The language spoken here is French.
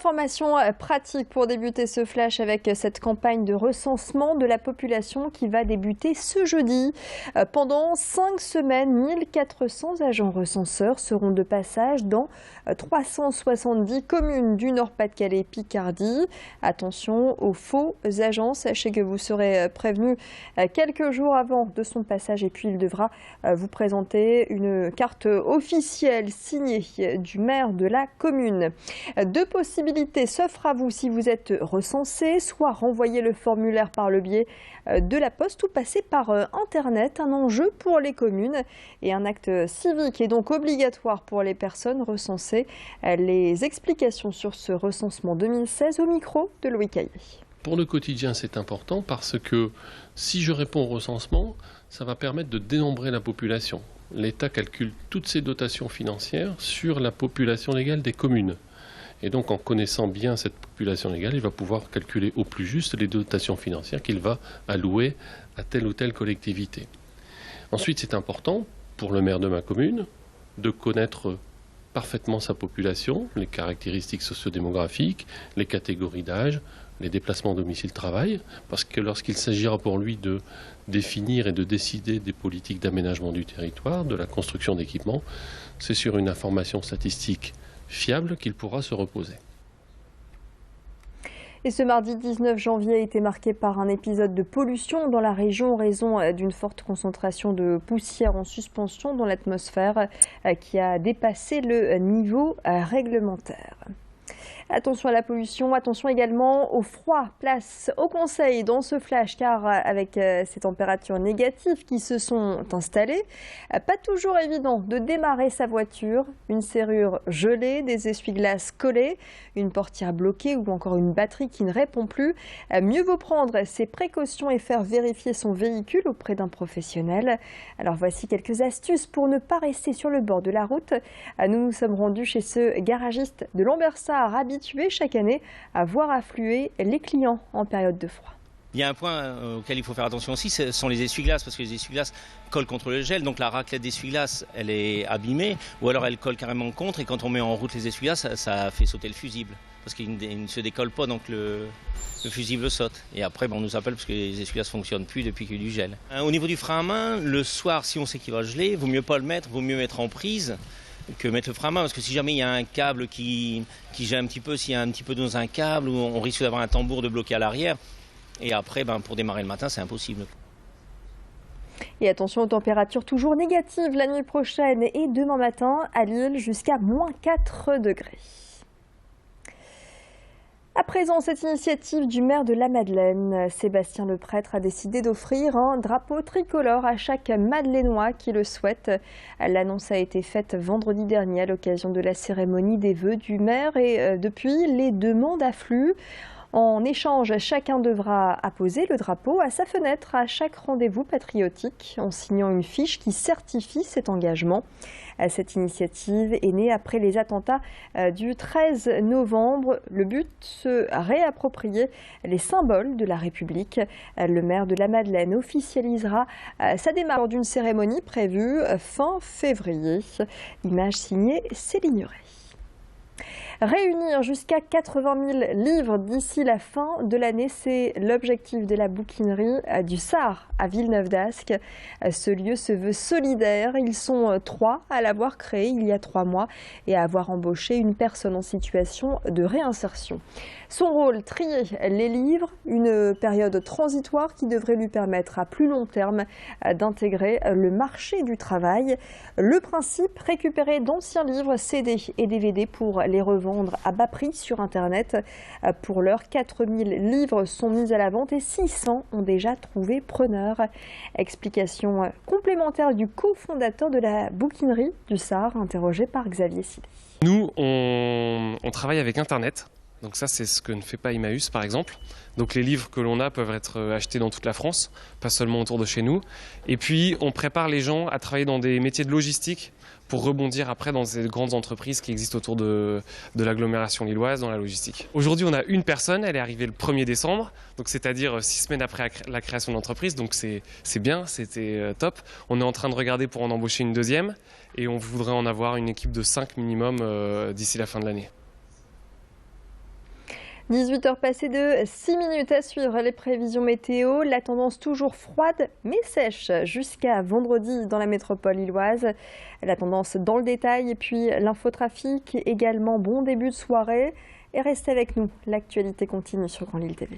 informations pratiques pour débuter ce flash avec cette campagne de recensement de la population qui va débuter ce jeudi. Pendant 5 semaines, 1400 agents recenseurs seront de passage dans 370 communes du Nord-Pas-de-Calais Picardie. Attention aux faux agents, sachez que vous serez prévenu quelques jours avant de son passage et puis il devra vous présenter une carte officielle signée du maire de la commune. Deux possibilités s'offrent à vous si vous êtes recensé, soit renvoyer le formulaire par le biais de la poste ou passer par Internet, un enjeu pour les communes et un acte civique est donc obligatoire pour les personnes recensées. Les explications sur ce recensement 2016 au micro de Loïc Caillé. Pour le quotidien, c'est important parce que si je réponds au recensement, ça va permettre de dénombrer la population. L'État calcule toutes ses dotations financières sur la population légale des communes. Et donc, en connaissant bien cette population légale, il va pouvoir calculer au plus juste les dotations financières qu'il va allouer à telle ou telle collectivité. Ensuite, c'est important pour le maire de ma commune de connaître parfaitement sa population, les caractéristiques sociodémographiques, les catégories d'âge, les déplacements domicile-travail, parce que lorsqu'il s'agira pour lui de définir et de décider des politiques d'aménagement du territoire, de la construction d'équipements, c'est sur une information statistique fiable qu'il pourra se reposer. Et ce mardi 19 janvier a été marqué par un épisode de pollution dans la région en raison d'une forte concentration de poussière en suspension dans l'atmosphère qui a dépassé le niveau réglementaire. Attention à la pollution, attention également au froid. Place au conseil dans ce flash car avec ces températures négatives qui se sont installées, pas toujours évident de démarrer sa voiture. Une serrure gelée, des essuie-glaces collés, une portière bloquée ou encore une batterie qui ne répond plus. Mieux vaut prendre ses précautions et faire vérifier son véhicule auprès d'un professionnel. Alors voici quelques astuces pour ne pas rester sur le bord de la route. Nous nous sommes rendus chez ce garagiste de Lambersart, habitué chaque année à voir affluer les clients en période de froid. Il y a un point auquel il faut faire attention aussi, ce sont les essuie-glaces, parce que les essuie-glaces collent contre le gel, donc la raclette d'essuie-glaces, elle est abîmée, ou alors elle colle carrément contre, et quand on met en route les essuie-glaces, ça fait sauter le fusible, parce qu'il ne se décolle pas, donc le fusible saute. Et après, on nous appelle parce que les essuie-glaces ne fonctionnent plus depuis qu'il y a eu du gel. Au niveau du frein à main, le soir, si on sait qu'il va geler, vaut mieux pas le mettre, vaut mieux mettre en prise que mettre le frein à main, parce que si jamais il y a un câble qui gèle un petit peu, s'il y a un petit peu dans un câble, on risque d'avoir un tambour de bloqué à l'arrière. Et après, pour démarrer le matin, c'est impossible. Et attention aux températures toujours négatives la nuit prochaine et demain matin à Lille jusqu'à -4 degrés. À présent, cette initiative du maire de la Madeleine, Sébastien Leprêtre, a décidé d'offrir un drapeau tricolore à chaque Madeleinois qui le souhaite. L'annonce a été faite vendredi dernier à l'occasion de la cérémonie des vœux du maire et depuis, les demandes affluent. En échange, chacun devra apposer le drapeau à sa fenêtre à chaque rendez-vous patriotique en signant une fiche qui certifie cet engagement. Cette initiative est née après les attentats du 13 novembre. Le but, se réapproprier les symboles de la République. Le maire de la Madeleine officialisera sa démarche lors d'une cérémonie prévue fin février. Image signée Céline Ray. Réunir jusqu'à 80 000 livres d'ici la fin de l'année, c'est l'objectif de la bouquinerie du Sart à Villeneuve-d'Ascq. Ce lieu se veut solidaire. Ils sont 3 à l'avoir créé il y a 3 mois et à avoir embauché une personne en situation de réinsertion. Son rôle, trier les livres, une période transitoire qui devrait lui permettre à plus long terme d'intégrer le marché du travail. Le principe, récupérer d'anciens livres, CD et DVD pour les revendre à bas prix sur Internet. Pour l'heure, 4000 livres sont mis à la vente et 600 ont déjà trouvé preneur. Explication complémentaire du cofondateur de la bouquinerie du Sart, interrogé par Xavier Sillet. Nous, on travaille avec Internet. Donc ça, c'est ce que ne fait pas Emmaüs, par exemple. Donc les livres que l'on a peuvent être achetés dans toute la France, pas seulement autour de chez nous. Et puis, on prépare les gens à travailler dans des métiers de logistique pour rebondir après dans ces grandes entreprises qui existent autour de l'agglomération lilloise dans la logistique. Aujourd'hui, on a une personne, elle est arrivée le 1er décembre, donc c'est-à-dire 6 semaines après la création de l'entreprise, donc c'est bien, c'était top. On est en train de regarder pour en embaucher une deuxième et on voudrait en avoir une équipe de 5 minimum d'ici la fin de l'année. 18h passées de 6 minutes à suivre les prévisions météo. La tendance toujours froide mais sèche jusqu'à vendredi dans la métropole lilloise. La tendance dans le détail et puis l'infotrafic également. Bon début de soirée. Et restez avec nous, l'actualité continue sur Grand Lille TV.